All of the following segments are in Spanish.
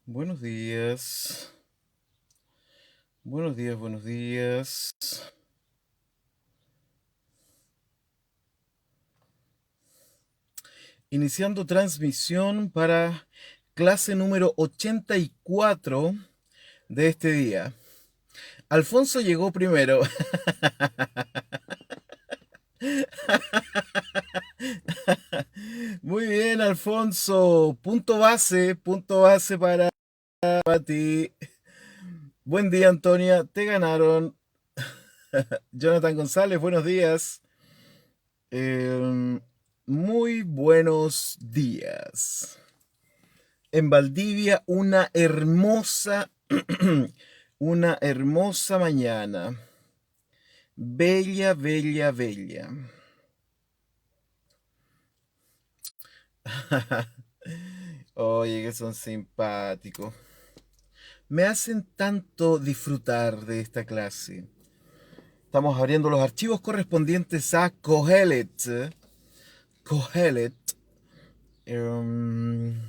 Buenos días. Buenos días, buenos días. Iniciando transmisión para clase número 84 de este día. Alfonso llegó primero. Muy bien, Alfonso. Punto base para ti. Buen día, Antonia. Te ganaron. Jonathan González, buenos días. Muy buenos días. En Valdivia, una hermosa mañana. Bella, bella, bella. Oye, que son simpáticos. Me hacen tanto disfrutar de esta clase. Estamos abriendo los archivos correspondientes a Kohelet. Kohelet. Em,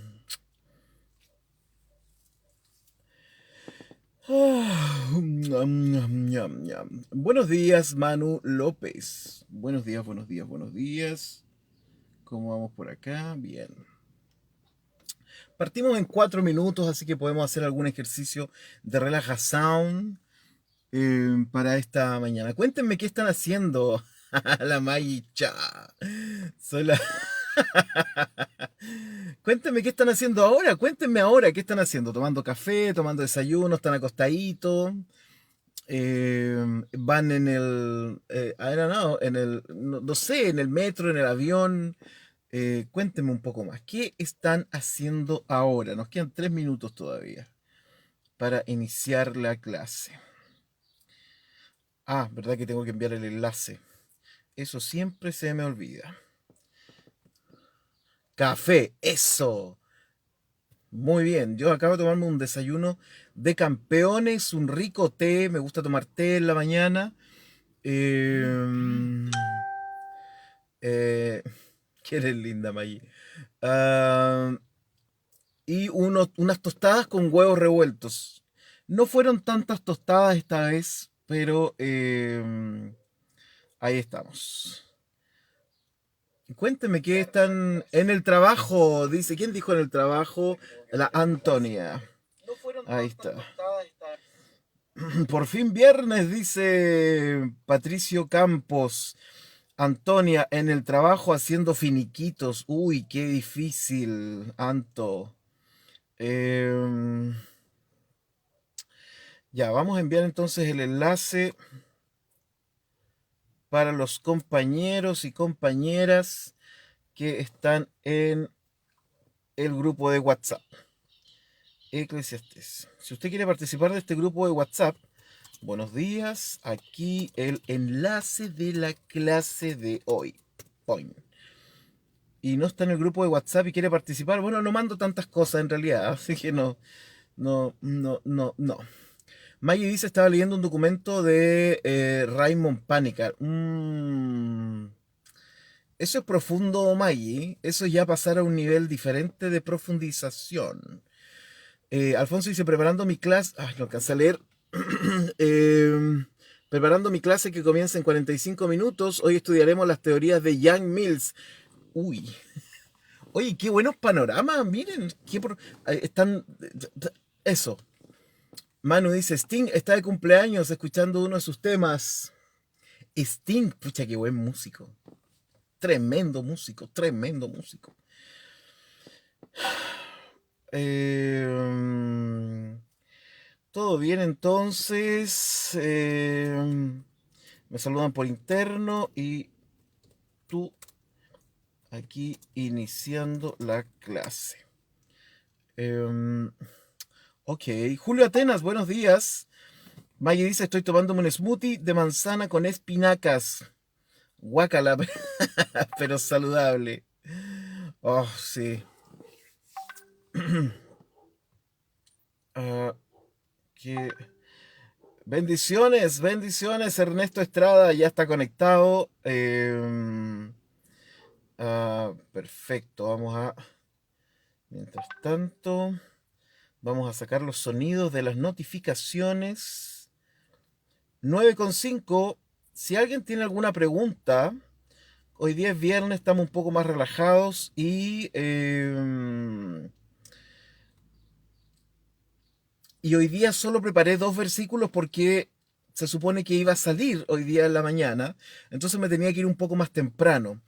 Buenos días, Manu López. Buenos días, buenos días, buenos días. ¿Cómo vamos por acá? Bien. Partimos en 4 minutos, así que podemos hacer algún ejercicio de relajación para esta mañana. Cuéntenme qué están haciendo. La Mayicha. Soy la... Cuéntenme qué están haciendo ahora. Cuéntenme ahora qué están haciendo. Tomando café, tomando desayuno, están acostaditos. Van en el, I don't know, no sé, en el metro, en el avión. Cuéntenme un poco más. ¿Qué están haciendo ahora? Nos quedan 3 minutos todavía para iniciar la clase. Ah, ¿verdad que tengo que enviar el enlace? Eso siempre se me olvida. Café, eso. Muy bien, yo acabo de tomarme un desayuno de campeones, un rico té, me gusta tomar té en la mañana. Eh, eh, que eres linda, Maggie. Ah, y unas tostadas con huevos revueltos. No fueron tantas tostadas esta vez, pero ahí estamos. Cuénteme qué están en el trabajo, dice. ¿Quién dijo en el trabajo? La Antonia. Ahí está. Por fin viernes, dice Patricio Campos. Antonia, en el trabajo haciendo finiquitos. Uy, qué difícil, Anto. Em, ya, vamos a enviar entonces el enlace para los compañeros y compañeras que están en el grupo de WhatsApp. Eclesiastes. Si usted quiere participar de este grupo de WhatsApp, buenos días. Aquí el enlace de la clase de hoy. Point. Y no está en el grupo de WhatsApp y quiere participar, bueno, no mando tantas cosas en realidad, así que no. Maggie dice, estaba leyendo un documento de Raymond Panikkar. Eso es profundo, Maggie. Eso ya pasar a un nivel diferente de profundización. Alfonso dice, preparando mi clase... Ay, no alcancé a leer. Preparando mi clase que comienza en 45 minutos. Hoy estudiaremos las teorías de Young Mills. Uy, oye, qué buenos panoramas, miren, están... Eso. Manu dice, Sting está de cumpleaños escuchando uno de sus temas. Sting, pucha, qué buen músico. Tremendo músico, tremendo músico. Eh, Todo bien entonces. Me saludan por interno y tú aquí iniciando la clase. Eh, ok, Julio Atenas, buenos días. Maggie dice, estoy tomándome un smoothie de manzana con espinacas. Guacala, pero saludable. Oh, sí. Ah, qué... Bendiciones, bendiciones. Ernesto Estrada ya está conectado. Perfecto, vamos a... Mientras tanto, Vamos a sacar los sonidos de las notificaciones. 9:05. Si alguien tiene alguna pregunta, hoy día es viernes, estamos un poco más relajados y hoy día solo preparé 2 versículos porque se supone que iba a salir hoy día en la mañana, entonces me tenía que ir un poco más temprano.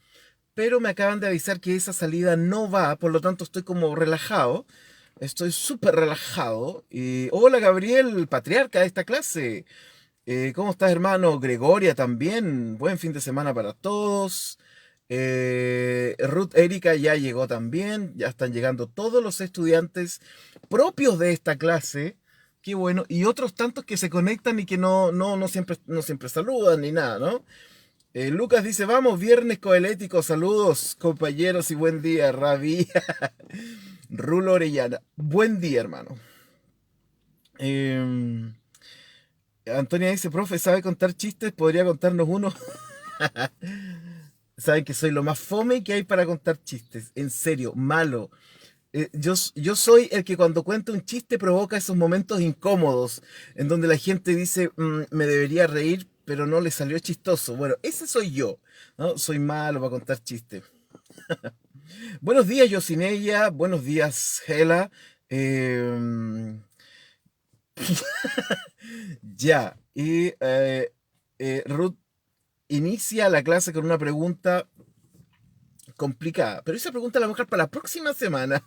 Pero me acaban de avisar que esa salida no va, por lo tanto estoy como relajado. Estoy súper relajado. Hola Gabriel, patriarca de esta clase. ¿Cómo estás, hermano? Gregoria también. Buen fin de semana para todos. Ruth Erika ya llegó también. Ya están llegando todos los estudiantes propios de esta clase. Qué bueno. Y otros tantos que se conectan y que no siempre saludan ni nada, ¿no? Lucas dice, vamos, viernes coelético, saludos, compañeros, y buen día, Rabí. Rulo Orellana, buen día, hermano. Em, Antonia dice, profe, ¿sabe contar chistes? ¿Podría contarnos uno? Saben que soy lo más fome que hay para contar chistes, en serio, malo. Yo soy el que cuando cuenta un chiste provoca esos momentos incómodos, en donde la gente dice, me debería reír, pero no le salió chistoso. Bueno, ese soy yo, ¿no? Soy malo para contar chistes. Buenos días, Yosinella. Buenos días, Gela. Em, ya. Ruth inicia la clase con una pregunta complicada, pero esa pregunta la vamos a dejar para la próxima semana.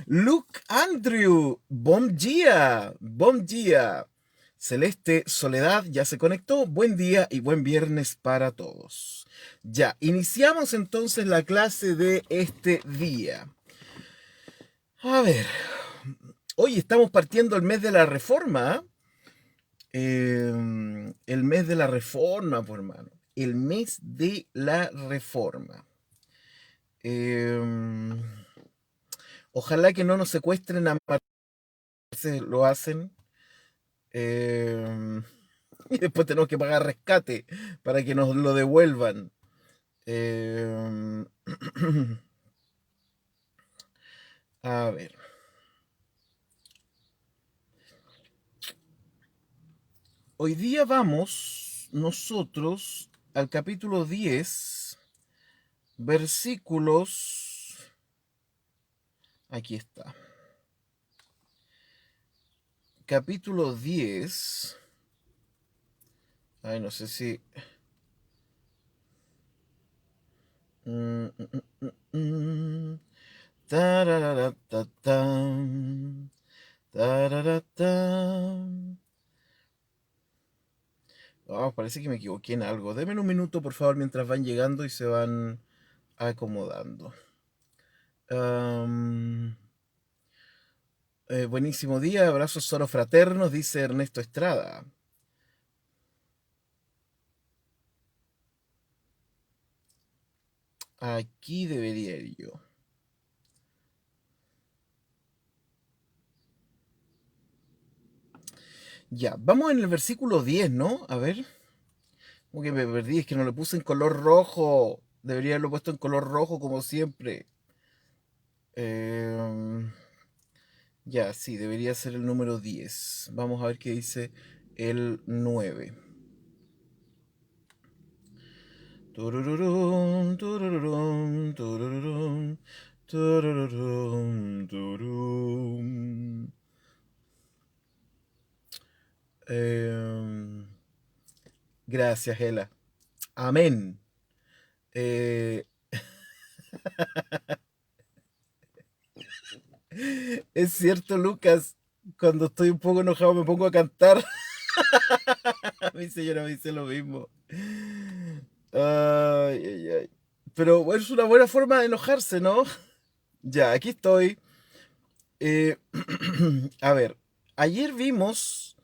Luke Andrew, bom dia. Celeste Soledad ya se conectó. Buen día y buen viernes para todos. Ya, iniciamos entonces la clase de este día. A ver, hoy estamos partiendo el mes de la reforma. El mes de la reforma, pues hermano. El mes de la reforma. Em, Ojalá que no nos secuestren a veces lo hacen. em, y después tenemos que pagar rescate para que nos lo devuelvan. Em, a ver. Hoy día vamos nosotros al capítulo 10, versículos. Aquí está. Capítulo 10. Ay, no sé si. Mm, mm, mm, mm. Tarararatatán, tararatán. Parece que me equivoqué en algo. Denme un minuto, por favor, mientras van llegando y se van acomodando. Am, Buenísimo día, abrazos solo fraternos, dice Ernesto Estrada. Aquí debería ir yo. Ya, vamos en el versículo 10, ¿no? A ver, como que me perdí, es que no lo puse en color rojo. Debería haberlo puesto en color rojo como siempre. Em, ya, sí, debería ser el número 10. Vamos a ver qué dice el 9. Turururum, turururum, turururum, turururum, turum. Em, Gracias, Gela. Amén. Eh, es cierto, Lucas, cuando estoy un poco enojado me pongo a cantar. Mi señora me dice lo mismo. Ay, ay, ay. Pero bueno, es una buena forma de enojarse, ¿no? Ya, aquí estoy. Eh, a ver, ayer vimos,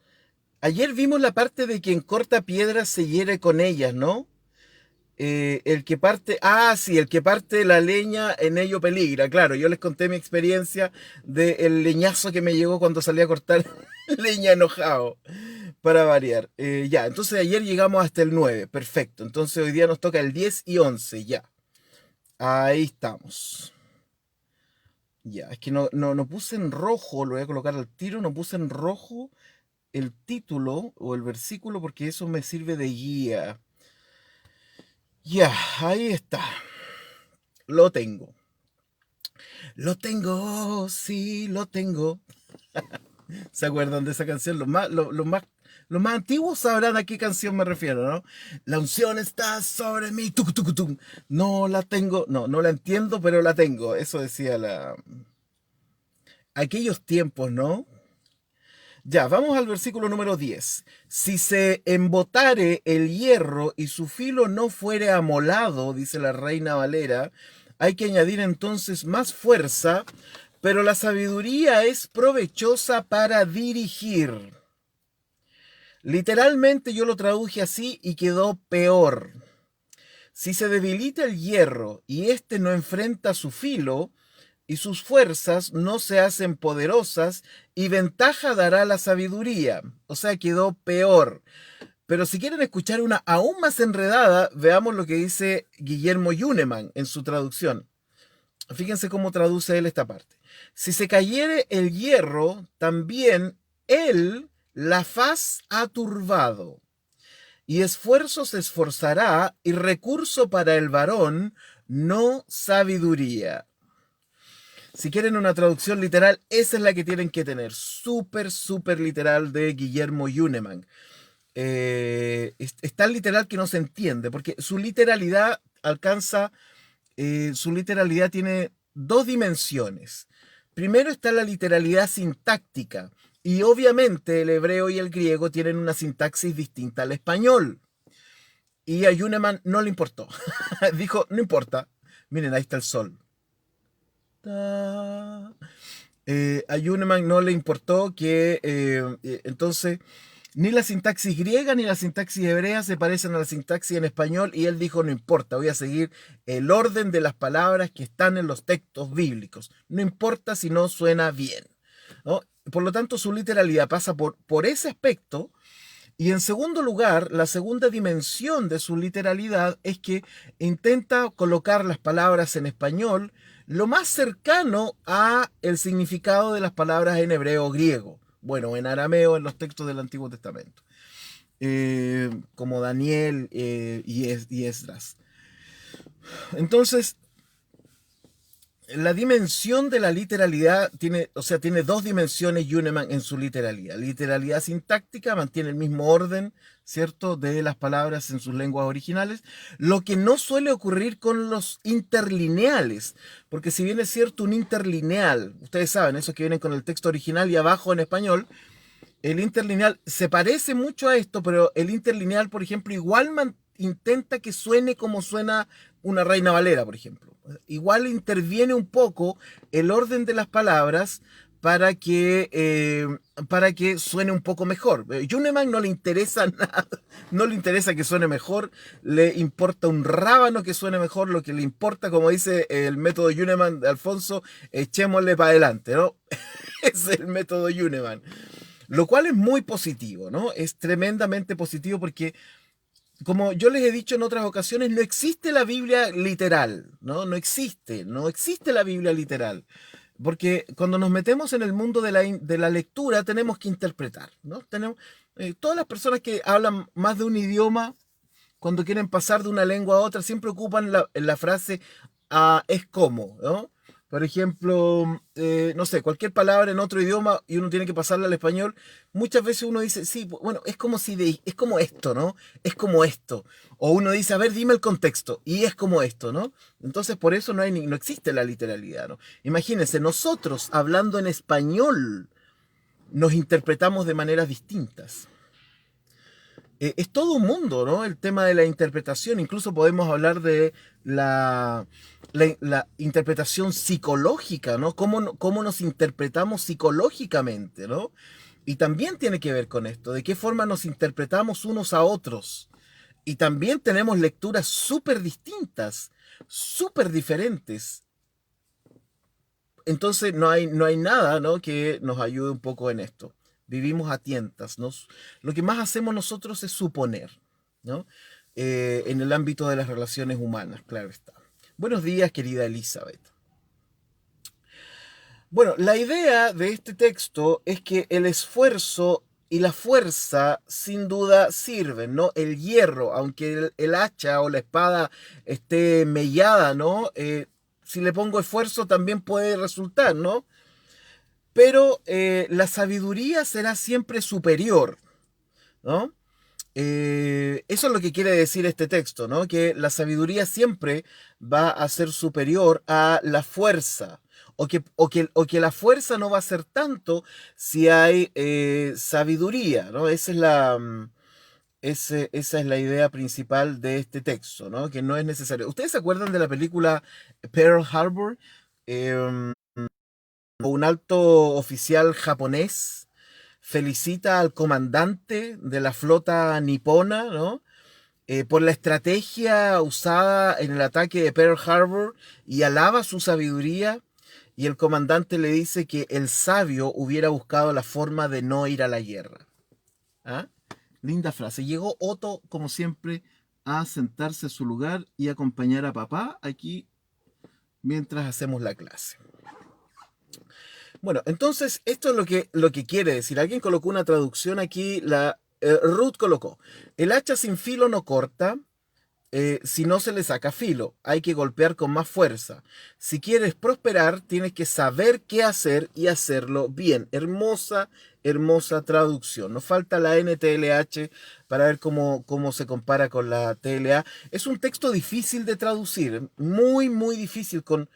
ayer vimos la parte de quien corta piedras se hiere con ellas, ¿no? Sí, el que parte la leña en ello peligra. Claro, yo les conté mi experiencia del leñazo que me llegó cuando salí a cortar leña enojado, para variar. Ya, entonces ayer llegamos hasta el 9, perfecto. Entonces hoy día nos toca el 10 y 11, ya. Ahí estamos. Ya, es que no puse en rojo, lo voy a colocar al tiro, no puse en rojo el título o el versículo porque eso me sirve de guía. Ya, ahí está. Lo tengo. Lo tengo, sí, lo tengo. ¿Se acuerdan de esa canción? Los más antiguos sabrán a qué canción me refiero, ¿no? La unción está sobre mí. Tuc, tuc, tuc. No la tengo, no la entiendo, pero la tengo. Eso decía aquellos tiempos, ¿no? Ya, vamos al versículo número 10. Si se embotare el hierro y su filo no fuere amolado, dice la Reina Valera, hay que añadir entonces más fuerza, pero la sabiduría es provechosa para dirigir. Literalmente yo lo traduje así y quedó peor. Si se debilita el hierro y éste no enfrenta su filo, y sus fuerzas no se hacen poderosas, y ventaja dará la sabiduría. O sea, quedó peor. Pero si quieren escuchar una aún más enredada, veamos lo que dice Guillermo Yuneman en su traducción. Fíjense cómo traduce él esta parte. Si se cayere el hierro, también él la faz ha turbado, y esfuerzo se esforzará, y recurso para el varón, no sabiduría. Si quieren una traducción literal, esa es la que tienen que tener. Súper, súper literal de Guillermo Yuneman. Es tan literal que no se entiende, porque su literalidad su literalidad tiene dos dimensiones. Primero está la literalidad sintáctica, y obviamente el hebreo y el griego tienen una sintaxis distinta al español. Y a Yuneman no le importó. Dijo, no importa. Miren, ahí está el sol. A Yuneman no le importó que entonces ni la sintaxis griega ni la sintaxis hebrea se parecen a la sintaxis en español, y él dijo, no importa, voy a seguir el orden de las palabras que están en los textos bíblicos. No importa si no suena bien, ¿no? Por lo tanto, su literalidad pasa por ese aspecto. Y en segundo lugar, la segunda dimensión de su literalidad es que intenta colocar las palabras en español lo más cercano a el significado de las palabras en hebreo o griego. Bueno, en arameo, en los textos del Antiguo Testamento, como Daniel y Esdras. Entonces, la dimensión de la literalidad tiene, o sea, tiene dos dimensiones Yuneman en su literalidad. Literalidad sintáctica mantiene el mismo orden, ¿cierto?, de las palabras en sus lenguas originales, lo que no suele ocurrir con los interlineales, porque si bien es cierto un interlineal, ustedes saben, esos que vienen con el texto original y abajo en español, el interlineal se parece mucho a esto, pero el interlineal, por ejemplo, igual intenta que suene como suena una Reina Valera, por ejemplo. Igual interviene un poco el orden de las palabras para que suene un poco mejor. Yuneman no le interesa nada, no le interesa que suene mejor, le importa un rábano que suene mejor, lo que le importa, como dice el método Yuneman de Alfonso, echémosle para adelante, ¿no? Es el método Yuneman. Lo cual es muy positivo, ¿no? Es tremendamente positivo porque, como yo les he dicho en otras ocasiones, no existe la Biblia literal, ¿no? No existe la Biblia literal. Porque cuando nos metemos en el mundo de la lectura tenemos que interpretar, ¿no? Todas las personas que hablan más de un idioma, cuando quieren pasar de una lengua a otra, siempre ocupan la frase es como, ¿no? Por ejemplo, no sé, cualquier palabra en otro idioma y uno tiene que pasarla al español, muchas veces uno dice, sí, bueno, es como es como esto, ¿no? Es como esto. O uno dice, a ver, dime el contexto, y es como esto, ¿no? Entonces, por eso no existe la literalidad, ¿no? Imagínense, nosotros hablando en español nos interpretamos de maneras distintas. Es todo un mundo, ¿no? El tema de la interpretación. Incluso podemos hablar de la interpretación psicológica, ¿no? Cómo nos interpretamos psicológicamente, ¿no? Y también tiene que ver con esto, de qué forma nos interpretamos unos a otros. Y también tenemos lecturas súper distintas, súper diferentes. Entonces no hay nada, ¿no?, que nos ayude un poco en esto. Vivimos a tientas. Lo que más hacemos nosotros es suponer, ¿no? En el ámbito de las relaciones humanas, claro está. Buenos días, querida Elizabeth. Bueno, la idea de este texto es que el esfuerzo y la fuerza sin duda sirven, ¿no? El hierro, aunque el hacha o la espada esté mellada, ¿no? Si le pongo esfuerzo también puede resultar, ¿no? Pero la sabiduría será siempre superior, ¿no? Eso es lo que quiere decir este texto, ¿no? Que la sabiduría siempre va a ser superior a la fuerza. O que la fuerza no va a ser tanto si hay sabiduría, ¿no? Esa es la idea principal de este texto, ¿no? Que no es necesario. ¿Ustedes se acuerdan de la película Pearl Harbor? Eh, un alto oficial japonés felicita al comandante de la flota nipona, ¿no? Por la estrategia usada en el ataque de Pearl Harbor y alaba su sabiduría. Y el comandante le dice que el sabio hubiera buscado la forma de no ir a la guerra. ¿Ah? Linda frase. Llegó Otto, como siempre, a sentarse a su lugar y acompañar a papá aquí mientras hacemos la clase. Bueno, entonces esto es lo que quiere decir. Alguien colocó una traducción aquí, Ruth colocó, el hacha sin filo no corta, si no se le saca filo, hay que golpear con más fuerza. Si quieres prosperar, tienes que saber qué hacer y hacerlo bien. Hermosa, hermosa traducción. Nos falta la NTLH para ver cómo se compara con la TLA. Es un texto difícil de traducir, muy, muy difícil, con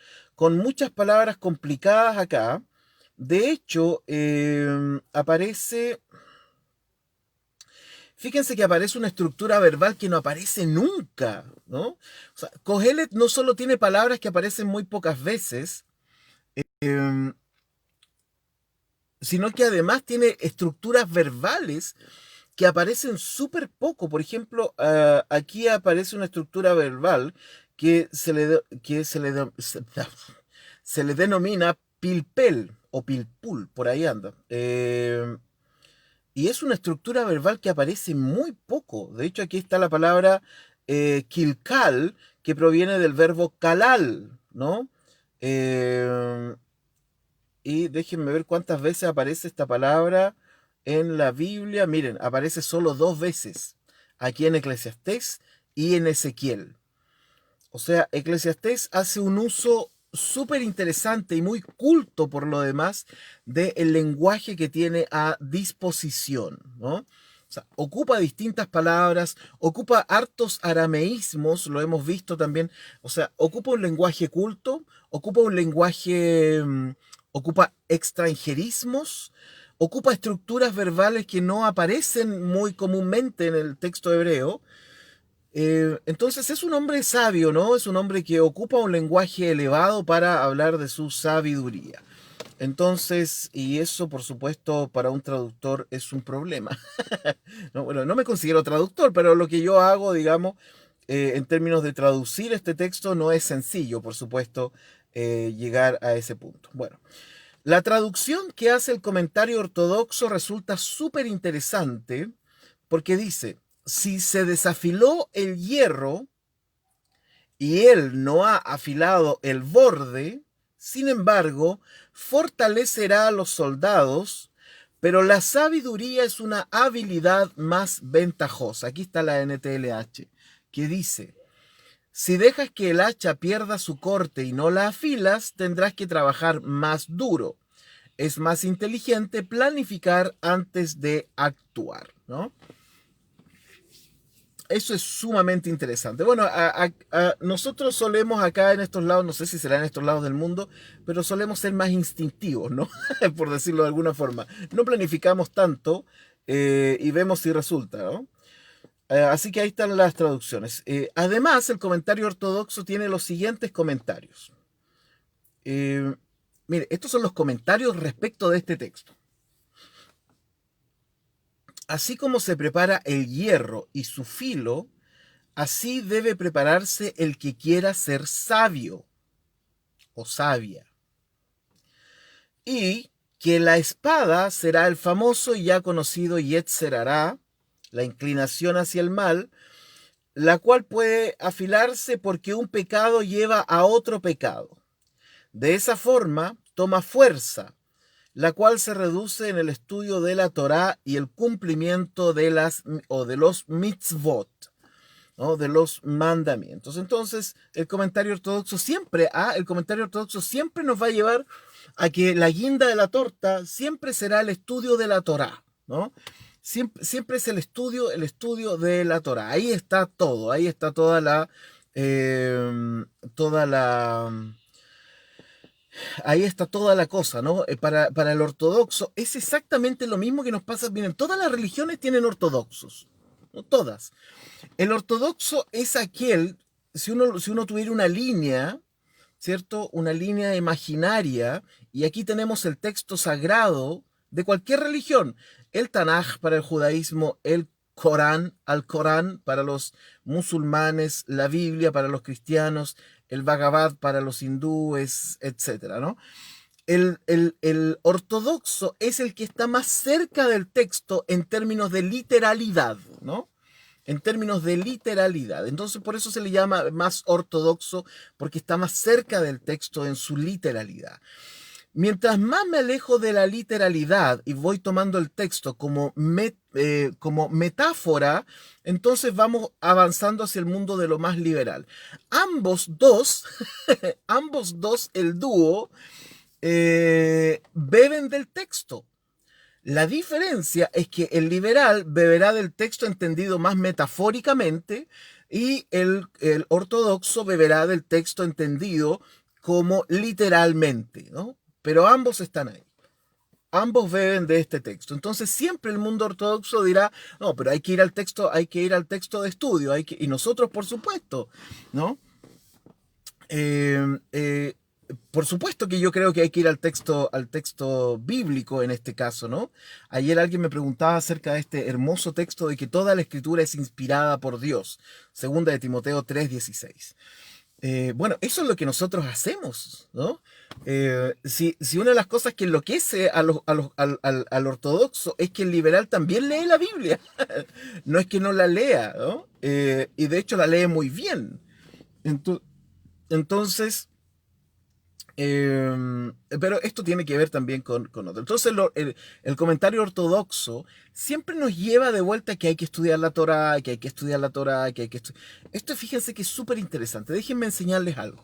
muchas palabras complicadas acá. De hecho, fíjense que aparece una estructura verbal que no aparece nunca, ¿no? O sea, Kohelet no solo tiene palabras que aparecen muy pocas veces, em, sino que además tiene estructuras verbales que aparecen súper poco. Por ejemplo, aquí aparece una estructura verbal que se le denomina pilpel o pilpul, por ahí anda. Y es una estructura verbal que aparece muy poco. De hecho, aquí está la palabra kilkal, que proviene del verbo kalal, ¿no? Eh, y déjenme ver cuántas veces aparece esta palabra en la Biblia. Miren, aparece solo 2 veces, aquí en Eclesiastés y en Ezequiel. O sea, Eclesiastés hace un uso súper interesante y muy culto por lo demás del lenguaje que tiene a disposición, ¿no? O sea, ocupa distintas palabras, ocupa hartos arameísmos, lo hemos visto también. O sea, ocupa un lenguaje culto, ocupa un lenguaje, ocupa extranjerismos, ocupa estructuras verbales que no aparecen muy comúnmente en el texto hebreo. Entonces es un hombre sabio, ¿no? Es un hombre que ocupa un lenguaje elevado para hablar de su sabiduría. Entonces, y eso por supuesto para un traductor es un problema. No, bueno, no me considero traductor, pero lo que yo hago, digamos, en términos de traducir este texto no es sencillo, por supuesto, llegar a ese punto. Bueno, la traducción que hace el comentario ortodoxo resulta súper interesante porque dice, si se desafiló el hierro y él no ha afilado el borde, sin embargo, fortalecerá a los soldados, pero la sabiduría es una habilidad más ventajosa. Aquí está la NTLH, que dice, si dejas que el hacha pierda su corte y no la afilas, tendrás que trabajar más duro. Es más inteligente planificar antes de actuar, ¿no? Eso es sumamente interesante. Bueno, nosotros solemos acá en estos lados, no sé si será en estos lados del mundo, pero solemos ser más instintivos, ¿no? Por decirlo de alguna forma. No planificamos tanto y vemos si resulta, ¿no? Así que ahí están las traducciones. Además, el comentario ortodoxo tiene los siguientes comentarios. Eh, Mire, estos son los comentarios respecto de este texto. Así como se prepara el hierro y su filo, así debe prepararse el que quiera ser sabio o sabia. Y que la espada será el famoso y ya conocido Yetzer Hará, la inclinación hacia el mal, la cual puede afilarse porque un pecado lleva a otro pecado. De esa forma, toma fuerza, la cual se reduce en el estudio de la Torá y el cumplimiento de los mitzvot, ¿no? De los mandamientos. Entonces, el comentario ortodoxo siempre nos va a llevar a que la guinda de la torta siempre será el estudio de la Torá, ¿no? Siempre es el estudio de la Torá. Ahí está todo, ahí está toda la, ahí está toda la cosa, ¿no? Para el ortodoxo es exactamente lo mismo que nos pasa. Miren, todas las religiones tienen ortodoxos, no todas. El ortodoxo es aquel, si uno tuviera una línea, ¿cierto? Una línea imaginaria, y aquí tenemos el texto sagrado de cualquier religión, el Tanaj para el judaísmo, el Corán, al Corán para los musulmanes, la Biblia para los cristianos, el Bhagavad para los hindúes, etcétera, ¿no? El ortodoxo es el que está más cerca del texto en términos de literalidad, ¿no? En términos de literalidad. Entonces, por eso se le llama más ortodoxo, porque está más cerca del texto en su literalidad. Mientras más me alejo de la literalidad y voy tomando el texto como metáfora, entonces vamos avanzando hacia el mundo de lo más liberal. Ambos dos, el dúo, beben del texto. La diferencia es que el liberal beberá del texto entendido más metafóricamente y el ortodoxo beberá del texto entendido como literalmente, ¿no? Pero ambos están ahí. Ambos beben de este texto. Entonces siempre el mundo ortodoxo dirá, no, pero hay que ir al texto de estudio, y nosotros, por supuesto, ¿no? Por supuesto que yo creo que hay que ir al texto bíblico en este caso, ¿no? Ayer alguien me preguntaba acerca de este hermoso texto de que toda la escritura es inspirada por Dios, segunda de Timoteo 3:16. Bueno, eso es lo que nosotros hacemos, ¿no? Si una de las cosas que enloquece al ortodoxo es que el liberal también lee la Biblia, no es que no la lea, ¿no? Y de hecho la lee muy bien. Entonces, pero esto tiene que ver también con otro. Entonces, el comentario ortodoxo siempre nos lleva de vuelta que hay que estudiar la Torá, que hay que estudiar la Torá, que hay que estudiar. Esto, fíjense que es súper interesante. Déjenme enseñarles algo.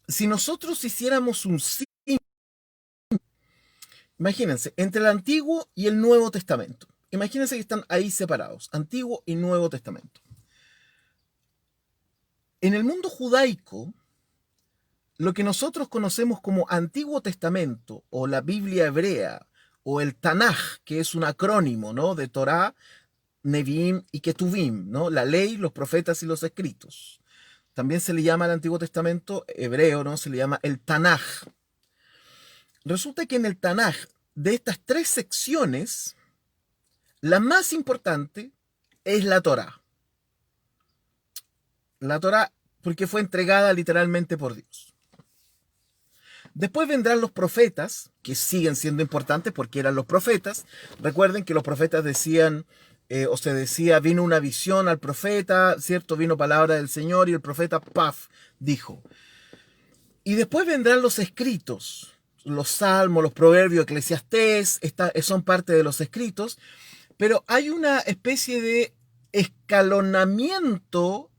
Si nosotros hiciéramos un símil, imagínense, entre el Antiguo y el Nuevo Testamento. Imagínense que están ahí separados, Antiguo y Nuevo Testamento. En el mundo judaico, lo que nosotros conocemos como Antiguo Testamento o la Biblia hebrea o el Tanaj, que es un acrónimo, ¿no? De Torá, Nevi'im y Ketuvim, ¿no? La ley, los profetas y los escritos. También se le llama al Antiguo Testamento hebreo, ¿no? Se le llama el Tanaj. Resulta que en el Tanaj, de estas tres secciones, la más importante es la Torá. La Torá, porque fue entregada literalmente por Dios. Después vendrán los profetas, que siguen siendo importantes porque eran los profetas. Recuerden que los profetas decían, o se decía, vino una visión al profeta, ¿cierto? Vino palabra del Señor y el profeta, paf, dijo. Y después vendrán los escritos, los salmos, los proverbios, Eclesiastés, son parte de los escritos, pero hay una especie de escalonamiento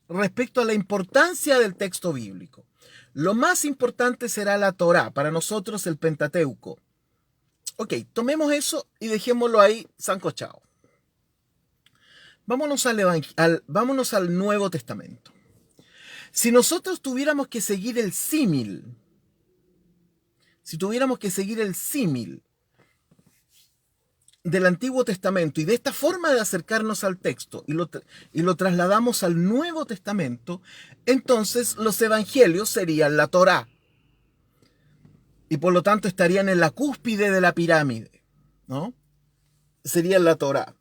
respecto a la importancia del texto bíblico. Lo más importante será la Torá, para nosotros el Pentateuco. Ok, tomemos eso y dejémoslo ahí sancochado. Vámonos al Nuevo Testamento. Si nosotros tuviéramos que seguir el símil, del Antiguo Testamento y de esta forma de acercarnos al texto y lo trasladamos al Nuevo Testamento, entonces los evangelios serían la Torá y por lo tanto estarían en la cúspide de la pirámide, ¿no? Serían la Torá.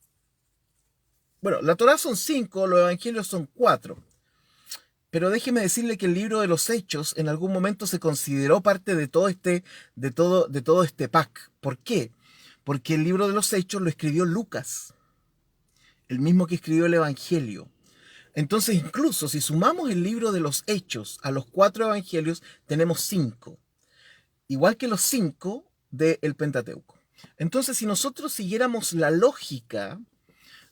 Bueno, la Torá son 5, los evangelios son 4. Pero déjeme decirle que el libro de los Hechos en algún momento se consideró parte de todo este pack. ¿Por qué? Porque el libro de los Hechos lo escribió Lucas, el mismo que escribió el Evangelio. Entonces, incluso si sumamos el libro de los Hechos a los 4 evangelios, tenemos 5, igual que los 5 del Pentateuco. Entonces, si nosotros siguiéramos la lógica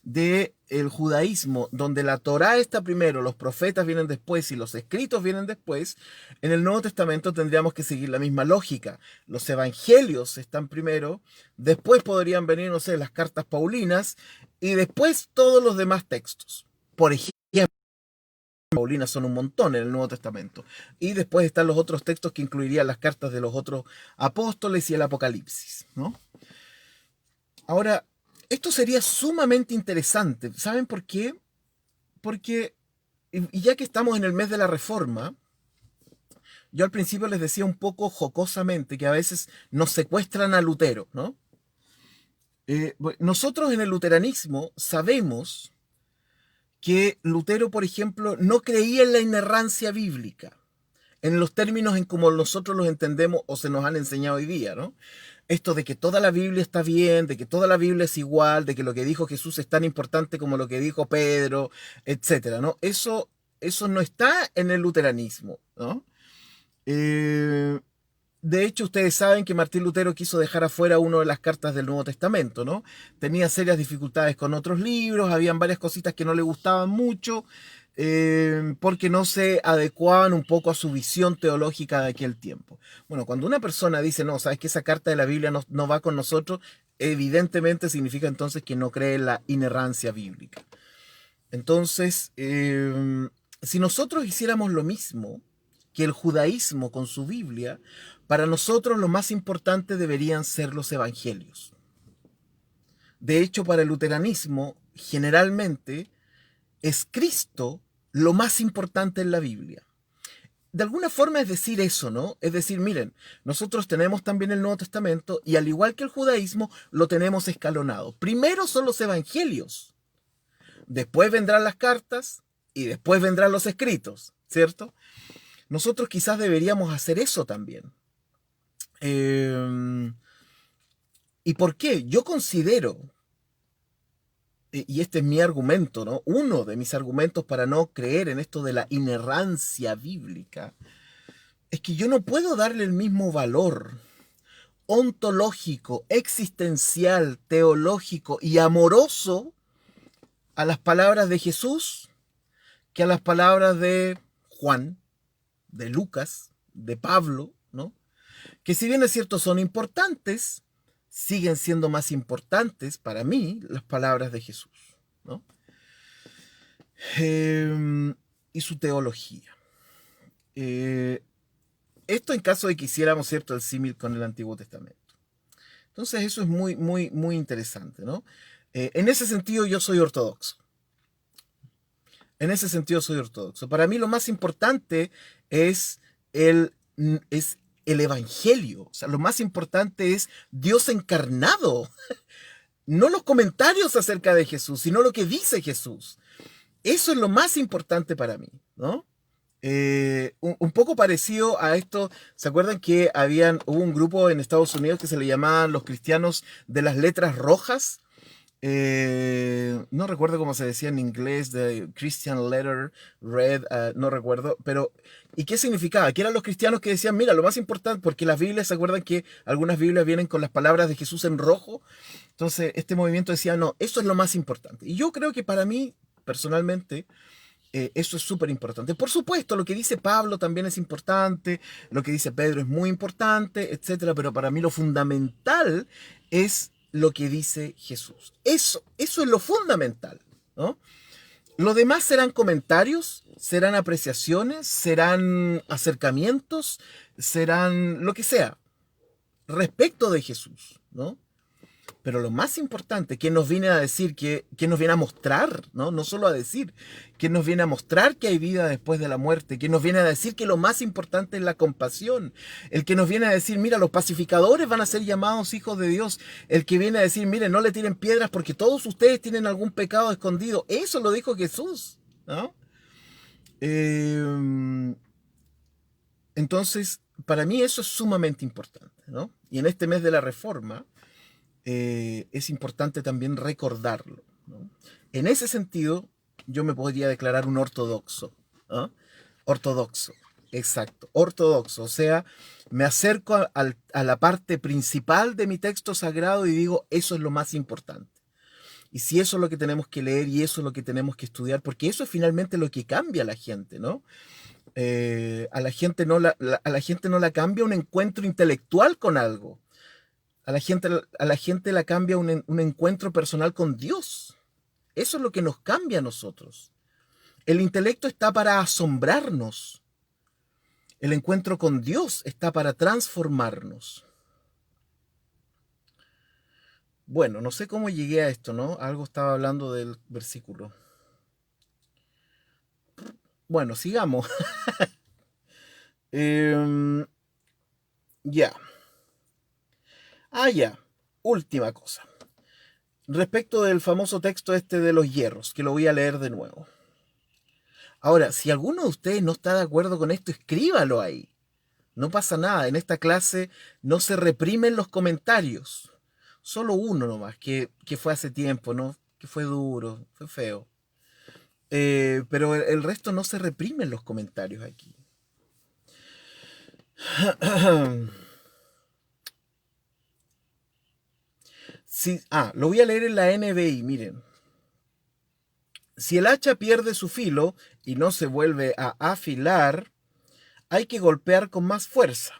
del judaísmo, donde la Torá está primero, los profetas vienen después y los escritos vienen después, en el Nuevo Testamento tendríamos que seguir la misma lógica. Los evangelios están primero, después podrían venir, no sé, las cartas paulinas y después todos los demás textos. Por ejemplo, paulinas son un montón en el Nuevo Testamento. Y después están los otros textos que incluirían las cartas de los otros apóstoles y el Apocalipsis, ¿no? Ahora, esto sería sumamente interesante. ¿Saben por qué? Porque, y ya que estamos en el mes de la Reforma, yo al principio les decía un poco jocosamente que a veces nos secuestran a Lutero, ¿no? Nosotros en el luteranismo sabemos que Lutero, por ejemplo, no creía en la inerrancia bíblica, en los términos en como nosotros los entendemos o se nos han enseñado hoy día, ¿no? Esto de que toda la Biblia está bien, de que toda la Biblia es igual, de que lo que dijo Jesús es tan importante como lo que dijo Pedro, etcétera, ¿no? Eso no está en el luteranismo, ¿no? Eh, de hecho, ustedes saben que Martín Lutero quiso dejar afuera una de las cartas del Nuevo Testamento, ¿no? Tenía serias dificultades con otros libros, habían varias cositas que no le gustaban mucho, porque no se adecuaban un poco a su visión teológica de aquel tiempo. Bueno, cuando una persona dice, no, sabes que esa carta de la Biblia no va con nosotros, evidentemente significa entonces que no cree en la inerrancia bíblica. Entonces, si nosotros hiciéramos lo mismo que el judaísmo con su Biblia, para nosotros lo más importante deberían ser los evangelios. De hecho, para el luteranismo, generalmente es Cristo lo más importante en la Biblia. De alguna forma es decir eso, ¿no? Es decir, miren, nosotros tenemos también el Nuevo Testamento y al igual que el judaísmo, lo tenemos escalonado. Primero son los evangelios, después vendrán las cartas y después vendrán los escritos, ¿cierto? Nosotros quizás deberíamos hacer eso también. ¿Y por qué? Yo considero, y este es mi argumento, ¿no? Uno de mis argumentos para no creer en esto de la inerrancia bíblica, es que yo no puedo darle el mismo valor ontológico, existencial, teológico y amoroso a las palabras de Jesús que a las palabras de Juan, de Lucas, de Pablo, ¿no? Que si bien es cierto son importantes, siguen siendo más importantes para mí las palabras de Jesús, ¿no? Y su teología. Esto en caso de que hiciéramos, ¿cierto?, el símil con el Antiguo Testamento. Entonces eso es muy, muy, muy interesante, ¿no? En ese sentido yo soy ortodoxo. En ese sentido soy ortodoxo. Para mí lo más importante es es el Evangelio. O sea, lo más importante es Dios encarnado. No los comentarios acerca de Jesús, sino lo que dice Jesús. Eso es lo más importante para mí, ¿no? Un poco parecido a esto, ¿se acuerdan que hubo un grupo en Estados Unidos que se le llamaban los cristianos de las letras rojas? No recuerdo cómo se decía en inglés, de Christian Letter Red, no recuerdo, pero ¿y qué significaba? Que eran los cristianos que decían, mira, lo más importante, porque las Biblias, ¿se acuerdan que algunas Biblias vienen con las palabras de Jesús en rojo? Entonces, este movimiento decía, no, eso es lo más importante. Y yo creo que para mí, personalmente, eso es súper importante. Por supuesto, lo que dice Pablo también es importante, lo que dice Pedro es muy importante, etcétera, pero para mí lo fundamental es lo que dice Jesús. Eso es lo fundamental, ¿no? Lo demás serán comentarios, serán apreciaciones, serán acercamientos, serán lo que sea respecto de Jesús, ¿no? Pero lo más importante, ¿quién nos viene a decir, quién nos viene a mostrar, ¿no? No solo a decir, quién nos viene a mostrar que hay vida después de la muerte, quién nos viene a decir que lo más importante es la compasión, el que nos viene a decir, mira, los pacificadores van a ser llamados hijos de Dios, el que viene a decir, mire, no le tiren piedras porque todos ustedes tienen algún pecado escondido, eso lo dijo Jesús, ¿no? Entonces, para mí eso es sumamente importante, ¿no? Y en este mes de la Reforma, es importante también recordarlo, ¿no? En ese sentido, yo me podría declarar un ortodoxo. ¿Ah? Ortodoxo, exacto, ortodoxo. O sea, me acerco a la parte principal de mi texto sagrado y digo, eso es lo más importante. Y si eso es lo que tenemos que leer y eso es lo que tenemos que estudiar, porque eso es finalmente lo que cambia a la gente, ¿no? A la gente a la gente no la cambia un encuentro intelectual con algo. A la gente la cambia un encuentro personal con Dios. Eso es lo que nos cambia a nosotros. El intelecto está para asombrarnos. El encuentro con Dios está para transformarnos. Bueno, no sé cómo llegué a esto, ¿no? Algo estaba hablando del versículo. Bueno, sigamos. Em, ya. Ya. Última cosa. Respecto del famoso texto este de los hierros, que lo voy a leer de nuevo. Ahora, si alguno de ustedes no está de acuerdo con esto, escríbalo ahí. No pasa nada. En esta clase no se reprimen los comentarios. Solo uno nomás, que fue hace tiempo, ¿no? Que fue duro, fue feo. Pero el resto no se reprimen los comentarios aquí. Sí, lo voy a leer en la NBI, miren. Si el hacha pierde su filo y no se vuelve a afilar, hay que golpear con más fuerza.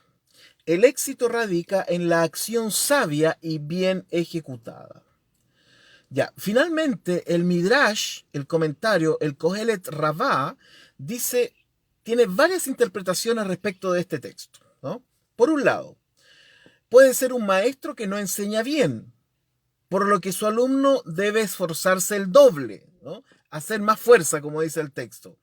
El éxito radica en la acción sabia y bien ejecutada. Ya, finalmente el Midrash, el comentario, el Kohelet Ravá, dice, tiene varias interpretaciones respecto de este texto, ¿no? Por un lado, puede ser un maestro que no enseña bien, por lo que su alumno debe esforzarse el doble, ¿no? Hacer más fuerza, como dice el texto.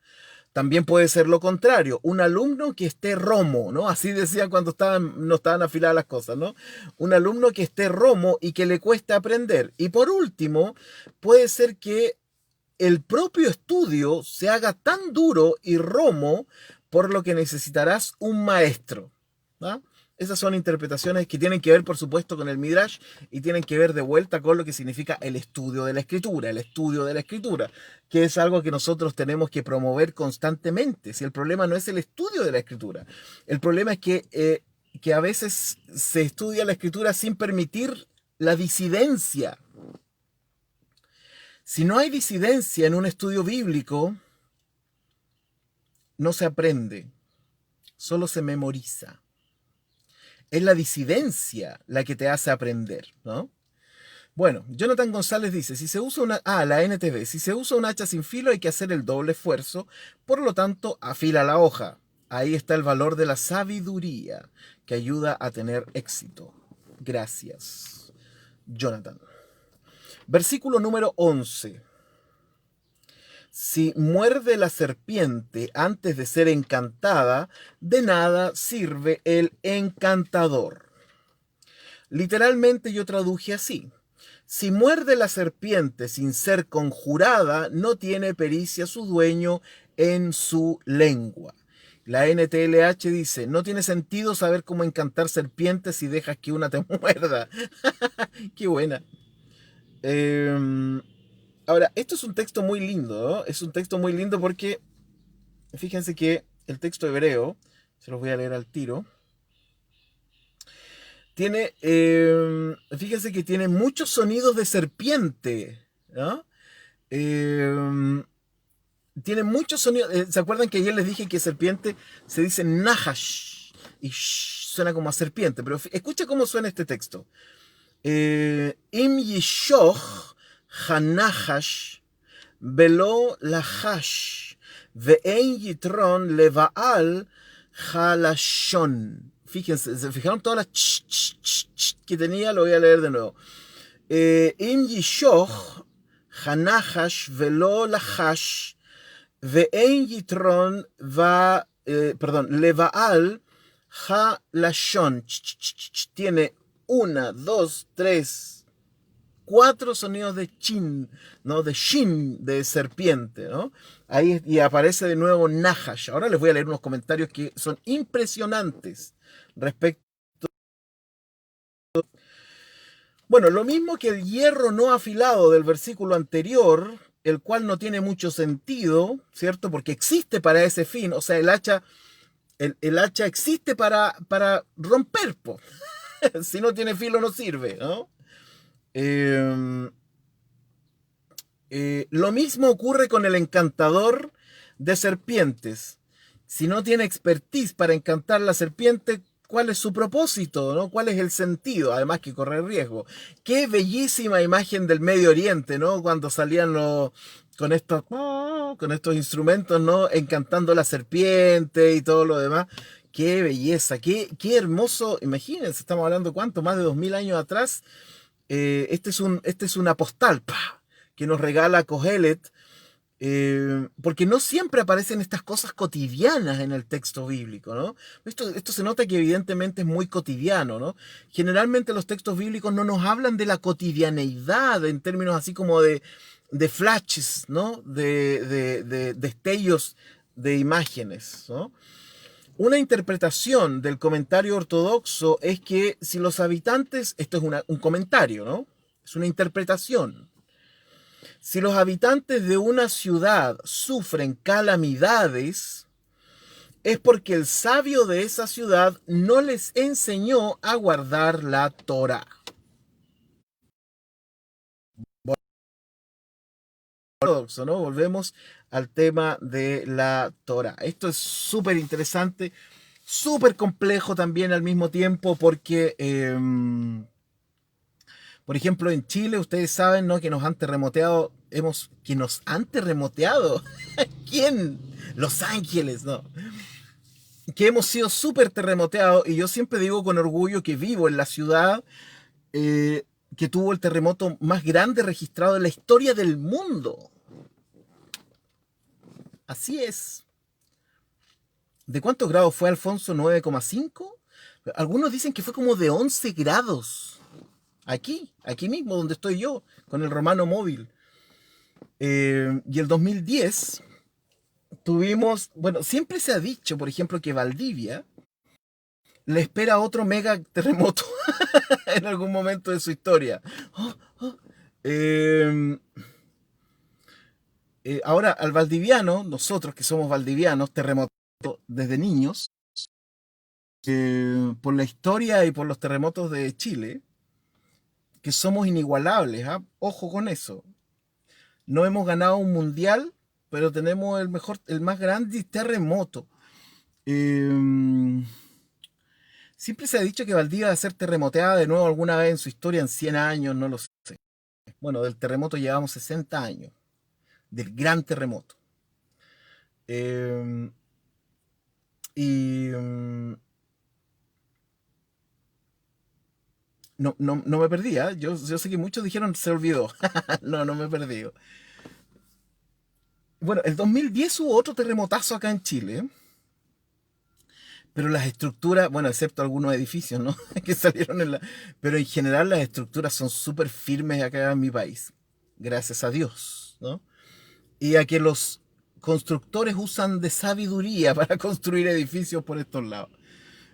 También puede ser lo contrario, un alumno que esté romo, ¿no? Así decían cuando no estaban afiladas las cosas, ¿no? Un alumno que esté romo y que le cueste aprender. Y por último, puede ser que el propio estudio se haga tan duro y romo por lo que necesitarás un maestro, ¿no? Esas son interpretaciones que tienen que ver, por supuesto, con el Midrash y tienen que ver de vuelta con lo que significa el estudio de la escritura, que es algo que nosotros tenemos que promover constantemente. Si el problema no es el estudio de la escritura, el problema es que a veces se estudia la escritura sin permitir la disidencia. Si no hay disidencia en un estudio bíblico, no se aprende, solo se memoriza. Es la disidencia la que te hace aprender, ¿no? Bueno, Jonathan González dice, si se usa la NTV, si se usa un hacha sin filo hay que hacer el doble esfuerzo, por lo tanto, afila la hoja. Ahí está el valor de la sabiduría que ayuda a tener éxito. Gracias, Jonathan. Versículo número 11. Si muerde la serpiente antes de ser encantada, de nada sirve el encantador. Literalmente yo traduje así. Si muerde la serpiente sin ser conjurada, no tiene pericia su dueño en su lengua. La NTLH dice, no tiene sentido saber cómo encantar serpientes si dejas que una te muerda. Qué buena. Ahora, esto es un texto muy lindo, ¿no? Es un texto muy lindo porque, fíjense que el texto hebreo, se los voy a leer al tiro, tiene, fíjense que tiene muchos sonidos de serpiente, ¿no? Tiene muchos sonidos. ¿Se acuerdan que ayer les dije que serpiente se dice nahash? Y suena como a serpiente, pero escucha cómo suena este texto. Im yishoch hanahash velo lahash ve'en yitron levaal halashon. Fíjense, ¿se fijaron todas las que tenía? Lo voy a leer de nuevo. Im yishoch hanahash velo lahash ve'en yitron levaal halashon. Tiene 1, 2, 3, 4 sonidos de chin, ¿no? De shin, de serpiente, ¿no? Ahí y aparece de nuevo Nahash. Ahora les voy a leer unos comentarios que son impresionantes respecto. Bueno, lo mismo que el hierro no afilado del versículo anterior, el cual no tiene mucho sentido, ¿cierto? Porque existe para ese fin, o sea, el hacha existe para romper, po. Si no tiene filo no sirve, ¿no? Eh, lo mismo ocurre con el encantador de serpientes. Si no tiene expertise para encantar la serpiente, ¿cuál es su propósito? ¿No? ¿Cuál es el sentido? Además que correr riesgo. Qué bellísima imagen del Medio Oriente, ¿no? Cuando salían con estos instrumentos, ¿no? Encantando la serpiente y todo lo demás. Qué belleza, qué hermoso. Imagínense, estamos hablando cuánto, más de 2000 años atrás. Este es una postal, ¡pa!, que nos regala Kohelet, porque no siempre aparecen estas cosas cotidianas en el texto bíblico, ¿no? Esto se nota que evidentemente es muy cotidiano, ¿no? Generalmente los textos bíblicos no nos hablan de la cotidianeidad en términos así como de flashes, ¿no? De destellos de imágenes, ¿no? Una interpretación del comentario ortodoxo es que si los habitantes, esto es un comentario, ¿no? Es una interpretación. Si los habitantes de una ciudad sufren calamidades, es porque el sabio de esa ciudad no les enseñó a guardar la Torá. Ortodoxo, ¿no? Volvemos al tema de la Torá. Esto es súper interesante, súper complejo también al mismo tiempo, porque, por ejemplo, en Chile, ustedes saben, ¿no?, que nos han terremoteado, que nos han terremoteado. ¿Quién? Los Ángeles, ¿no? Que hemos sido súper terremoteados, y yo siempre digo con orgullo que vivo en la ciudad que tuvo el terremoto más grande registrado en la historia del mundo. Así es. ¿De cuántos grados fue, Alfonso? ¿9,5? Algunos dicen que fue como de 11 grados. Aquí mismo, donde estoy yo, con el Romano Móvil. Y el 2010 tuvimos, bueno, siempre se ha dicho, por ejemplo, que Valdivia le espera otro mega terremoto en algún momento de su historia. Oh, oh. Eh, Ahora, al valdiviano, nosotros que somos valdivianos, terremotos desde niños, por la historia y por los terremotos de Chile, que somos inigualables, ¿ah? Ojo con eso. No hemos ganado un mundial, pero tenemos el más grande terremoto. Eh, Siempre se ha dicho que Valdivia va a ser terremoteada de nuevo alguna vez en su historia en 100 años, no lo sé. Bueno, del terremoto llevamos 60 años, del gran terremoto. Eh, y no me perdí, ¿eh? Yo sé que muchos dijeron se olvidó. No me he perdido. Bueno, el 2010 hubo otro terremotazo acá en Chile, pero las estructuras, bueno, excepto algunos edificios, ¿no? Que salieron Pero en general las estructuras son súper firmes acá en mi país, gracias a Dios, ¿no? Y a que los constructores usan de sabiduría para construir edificios por estos lados.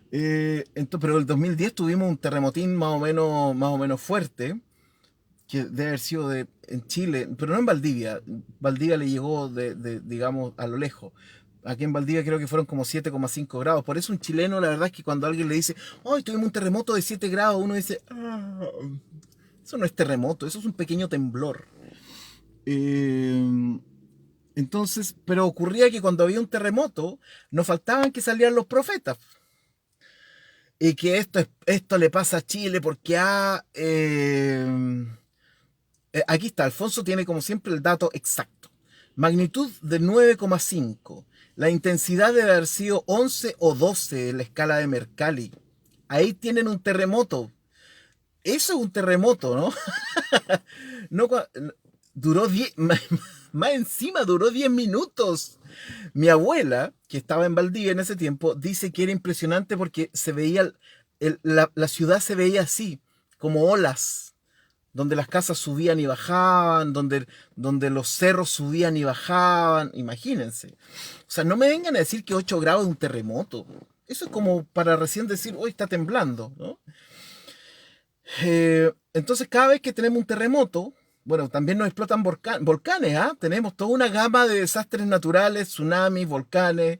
Pero el 2010 tuvimos un terremotín más o menos fuerte, que debe haber sido en Chile, pero no en Valdivia. Valdivia le llegó digamos, a lo lejos. Aquí en Valdivia creo que fueron como 7,5 grados. Por eso un chileno, la verdad es que cuando alguien le dice, hoy tuvimos un terremoto de 7 grados, uno dice, "Ah, eso no es terremoto, eso es un pequeño temblor". Eh, entonces, pero ocurría que cuando había un terremoto, no faltaban que salieran los profetas. Y que esto le pasa a Chile porque aquí está, Alfonso tiene como siempre el dato exacto. Magnitud de 9,5. La intensidad debe haber sido 11 o 12 en la escala de Mercalli. Ahí tienen un terremoto. Eso es un terremoto, ¿no? No, duró 10, más encima duró 10 minutos. Mi abuela, que estaba en Valdivia en ese tiempo, dice que era impresionante porque se veía, la ciudad se veía así, como olas, donde las casas subían y bajaban, donde los cerros subían y bajaban, imagínense. O sea, no me vengan a decir que 8 grados es un terremoto. Eso es como para recién decir, hoy está temblando, ¿no? Entonces, cada vez que tenemos un terremoto, bueno, también nos explotan volcanes, ¿ah? Tenemos toda una gama de desastres naturales, tsunamis, volcanes,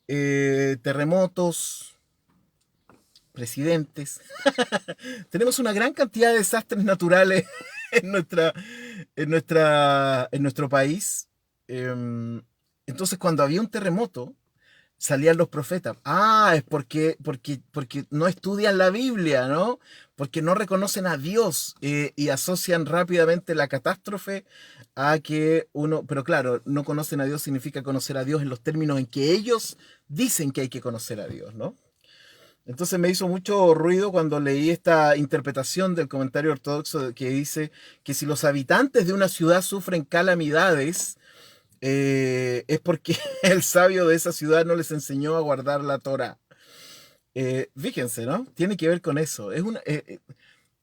terremotos, presidentes. Tenemos una gran cantidad de desastres naturales en en nuestro país. Em, entonces, cuando había un terremoto, salían los profetas. Ah, es porque no estudian la Biblia, ¿no? Porque no reconocen a Dios y asocian rápidamente la catástrofe a que uno, pero claro, no conocen a Dios significa conocer a Dios en los términos en que ellos dicen que hay que conocer a Dios, ¿no? Entonces me hizo mucho ruido cuando leí esta interpretación del comentario ortodoxo que dice que si los habitantes de una ciudad sufren calamidades, es porque el sabio de esa ciudad no les enseñó a guardar la Torah. Fíjense, ¿no? Tiene que ver con eso.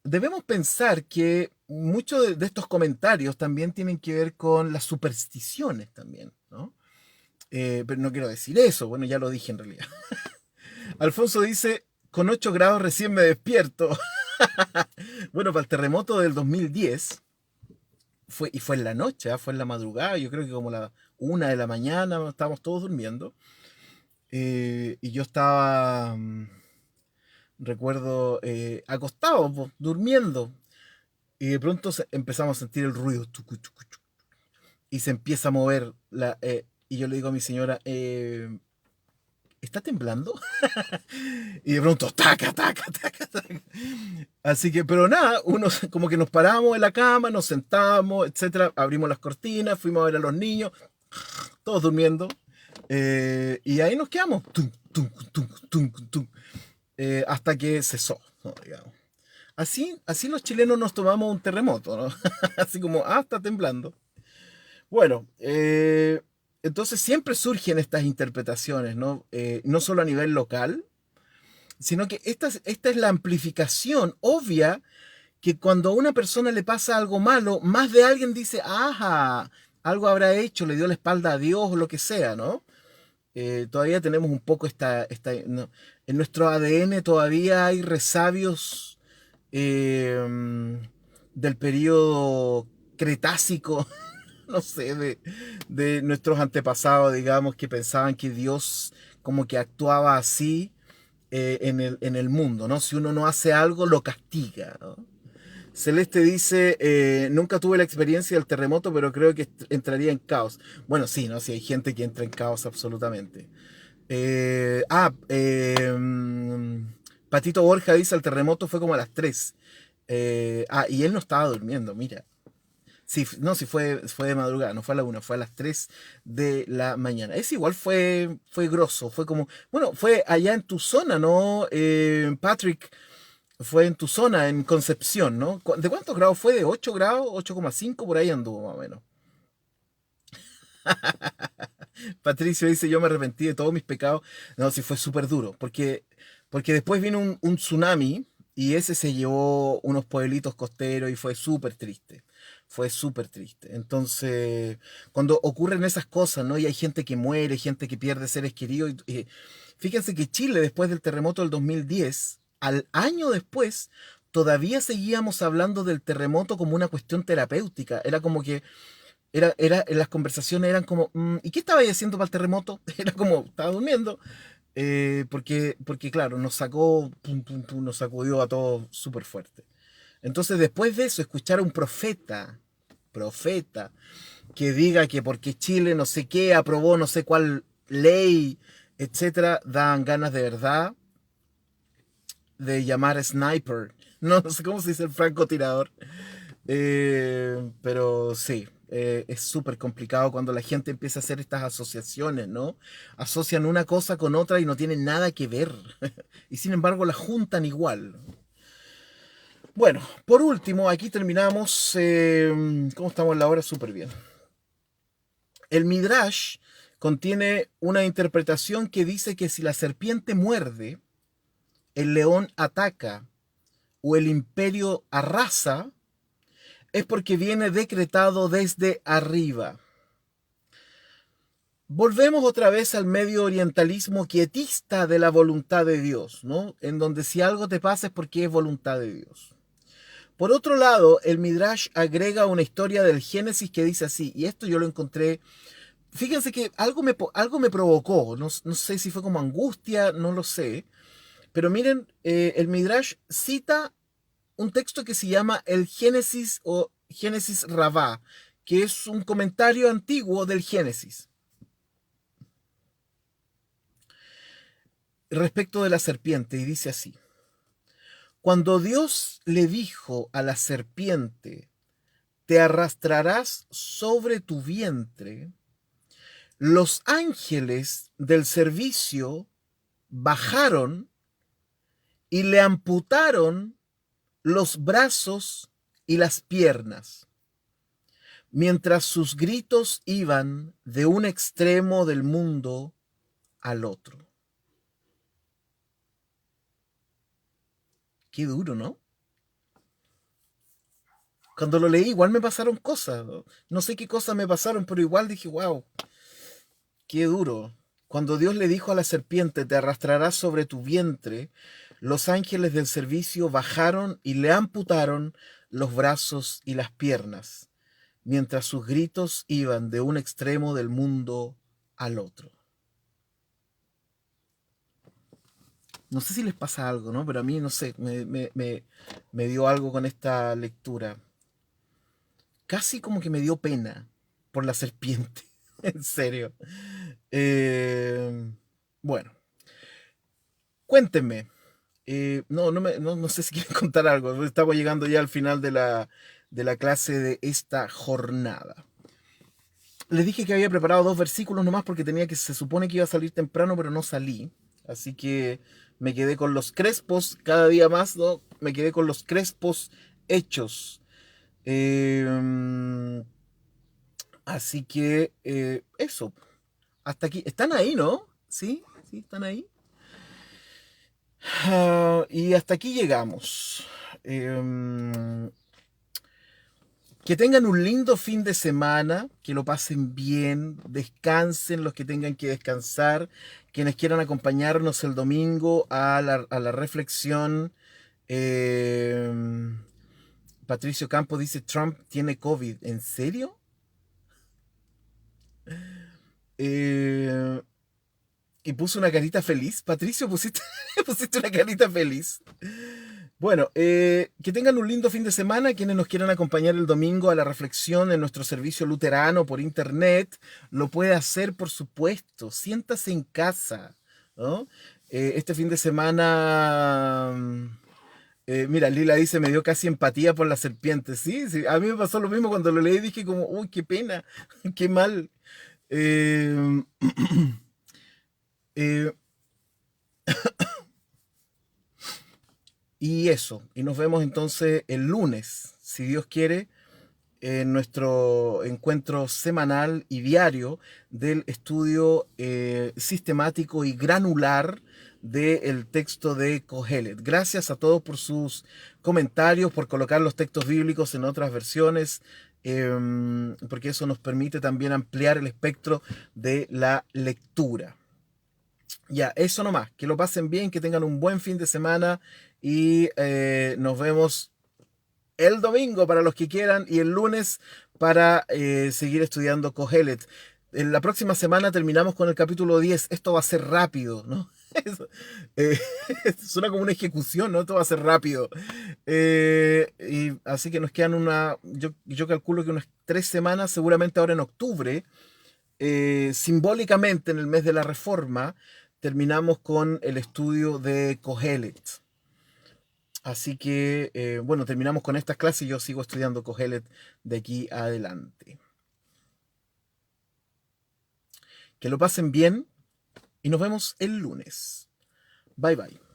Debemos pensar que muchos de estos comentarios también tienen que ver con las supersticiones también, ¿no? Pero no quiero decir eso, bueno, ya lo dije en realidad. Alfonso dice, con 8 grados recién me despierto. Bueno, para el terremoto del 2010, fue en la noche, ¿ah? Fue en la madrugada, yo creo que como la 1 de la mañana, estábamos todos durmiendo. Y yo estaba, recuerdo, acostado, po, durmiendo. Y de pronto empezamos a sentir el ruido. Tucu, tucu, tucu, y se empieza a mover. Y yo le digo a mi señora, ¿está temblando? Y de pronto, taca, taca, taca, taca. Así que, pero nada, uno como que nos paramos en la cama, nos sentamos, etcétera, abrimos las cortinas, fuimos a ver a los niños, todos durmiendo, y ahí nos quedamos, tum, tum, tum, tum, tum, hasta que cesó, ¿no? Digamos. Así los chilenos nos tomamos un terremoto, ¿no? Así como, está temblando. Bueno, entonces siempre surgen estas interpretaciones, ¿no? No solo a nivel local, sino que esta es la amplificación obvia que cuando a una persona le pasa algo malo, más de alguien dice, ajá, algo habrá hecho, le dio la espalda a Dios o lo que sea, ¿no? Todavía tenemos un poco no, en nuestro ADN todavía hay resabios del periodo Cretácico, no sé, de nuestros antepasados, digamos, que pensaban que Dios como que actuaba así en el mundo, ¿no? Si uno no hace algo, lo castiga, ¿no? Celeste dice, nunca tuve la experiencia del terremoto, pero creo que entraría en caos. Bueno, sí, ¿no? Sí, hay gente que entra en caos absolutamente. Eh, ah, eh, mm, Patito Borja dice, el terremoto fue como a las 3. Y él no estaba durmiendo, mira. Sí, no, sí fue de madrugada, no fue a la 1, fue a las 3 de la mañana. Es igual fue grosso, fue como, bueno, fue allá en tu zona, ¿no? Patrick, fue en tu zona, en Concepción, ¿no? ¿De cuántos grados fue? ¿De 8 grados? 8,5 por ahí anduvo más o menos. Patricio dice, yo me arrepentí de todos mis pecados. No, sí fue súper duro, porque después vino un tsunami y ese se llevó unos pueblitos costeros y fue súper triste. Fue súper triste. Entonces, cuando ocurren esas cosas, ¿no? Y hay gente que muere, gente que pierde seres queridos. Fíjense que Chile, después del terremoto del 2010, al año después, todavía seguíamos hablando del terremoto como una cuestión terapéutica. Era como que las conversaciones eran como, ¿y qué estabais haciendo para el terremoto? Era como, estaba durmiendo. Porque claro, nos sacó, pum, pum, pum, nos sacudió a todos súper fuerte. Entonces, después de eso, escuchar a un profeta, que diga que porque Chile no sé qué aprobó no sé cuál ley, etcétera, dan ganas de verdad de llamar sniper. No, no sé cómo se dice el francotirador. Pero sí, es súper complicado cuando la gente empieza a hacer estas asociaciones, ¿no? Asocian una cosa con otra y no tienen nada que ver. Y sin embargo la juntan igual. Bueno, por último, aquí terminamos. ¿Cómo estamos en la hora? Súper bien. El Midrash contiene una interpretación que dice que si la serpiente muerde, el león ataca o el imperio arrasa, es porque viene decretado desde arriba. Volvemos otra vez al medio orientalismo quietista de la voluntad de Dios, ¿no? En donde si algo te pasa es porque es voluntad de Dios. Por otro lado, el Midrash agrega una historia del Génesis que dice así, y esto yo lo encontré. Fíjense que algo me provocó, no sé si fue como angustia, no lo sé, pero miren, el Midrash cita un texto que se llama el Génesis o Génesis Rabá, que es un comentario antiguo del Génesis respecto de la serpiente, y dice así: Cuando Dios le dijo a la serpiente, te arrastrarás sobre tu vientre, los ángeles del servicio bajaron y le amputaron los brazos y las piernas, mientras sus gritos iban de un extremo del mundo al otro. Qué duro, ¿no? Cuando lo leí igual me pasaron cosas. No sé qué cosas me pasaron, pero igual dije, wow, qué duro. Cuando Dios le dijo a la serpiente, te arrastrarás sobre tu vientre, los ángeles del servicio bajaron y le amputaron los brazos y las piernas, mientras sus gritos iban de un extremo del mundo al otro. No sé si les pasa algo, ¿no? Pero a mí, no sé, me dio algo con esta lectura. Casi como que me dio pena por la serpiente, en serio. Eh, bueno, cuéntenme. No sé si quieren contar algo. Estamos llegando ya al final de la clase de esta jornada. Les dije que había preparado 2 versículos nomás porque se supone que iba a salir temprano, pero no salí. Así que me quedé con los crespos, cada día más, ¿no? Me quedé con los crespos hechos. Eh, Así que eso. Hasta aquí. Están ahí, ¿no? Sí, sí, están ahí. Y hasta aquí llegamos. Em, que tengan un lindo fin de semana, que lo pasen bien, descansen los que tengan que descansar, quienes quieran acompañarnos el domingo a la reflexión. em, Patricio Campos dice, Trump tiene COVID. ¿En serio? Eh, y puso una carita feliz. Patricio, pusiste una carita feliz. Bueno, que tengan un lindo fin de semana. Quienes nos quieran acompañar el domingo a la reflexión en nuestro servicio luterano por internet, lo puede hacer, por supuesto. Siéntase en casa, ¿no? Este fin de semana, mira, Lila dice, me dio casi empatía por la serpiente. Sí, sí, a mí me pasó lo mismo cuando lo leí. Dije como, uy, qué pena, qué mal. Eh, eh, y eso, y nos vemos entonces el lunes, si Dios quiere, en nuestro encuentro semanal y diario del estudio sistemático y granular del texto de Kohelet. Gracias a todos por sus comentarios, por colocar los textos bíblicos en otras versiones, porque eso nos permite también ampliar el espectro de la lectura. Ya, eso nomás, que lo pasen bien, que tengan un buen fin de semana y nos vemos el domingo para los que quieran y el lunes para seguir estudiando Kohelet. En la próxima semana terminamos con el capítulo 10. Esto va a ser rápido, ¿no? Eso, eh, suena como una ejecución, ¿no? Esto va a ser rápido. Y así que nos quedan yo calculo que unas 3 semanas, seguramente ahora en octubre, simbólicamente en el mes de la Reforma, terminamos con el estudio de Kohelet. Así que, bueno, terminamos con estas clases y yo sigo estudiando Kohelet de aquí adelante. Que lo pasen bien y nos vemos el lunes. Bye bye.